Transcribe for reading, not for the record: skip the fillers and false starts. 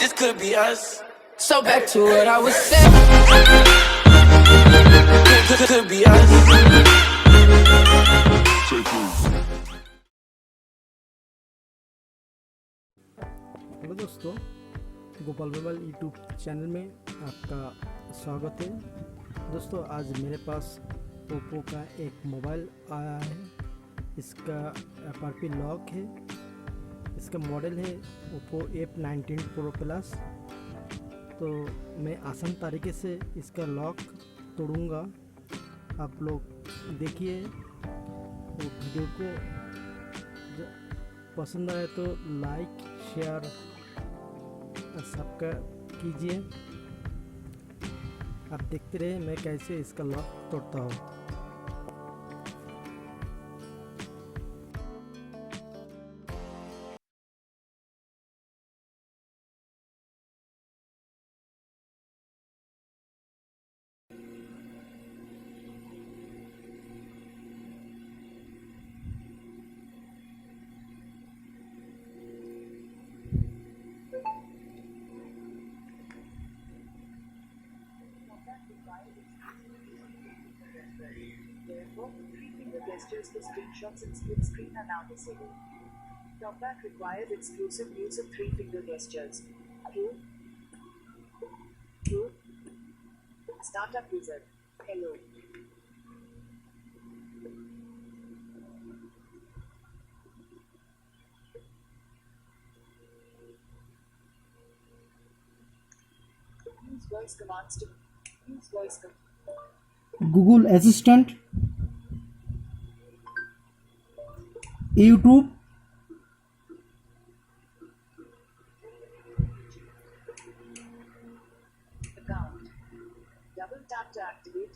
this could be us. So back to what I was saying. Could be us. Hello दोस्तों, Gopal mobile YouTube channel में आपका स्वागत है। दोस्तों, आज मेरे पास ओप्पो का एक मोबाइल आया है। इसका FRP लॉक है। इसका मॉडल है ओप्पो F19 प्रो प्लस। तो मैं आसान तरीके से इसका लॉक तोड़ूंगा। आप लोग देखिए, तो वीडियो को पसंद आए तो लाइक शेयर सबका कीजिए। आप देखते रहे मैं कैसे इसका लॉक तोड़ता हूँ। Therefore, 3-finger gestures for screenshots and split screen are now disabled. Talkback required exclusive use of 3-finger gestures. True. Startup user. Hello. Use voice commands to use voice commands. Google Assistant, YouTube, Account. Double tap to activate.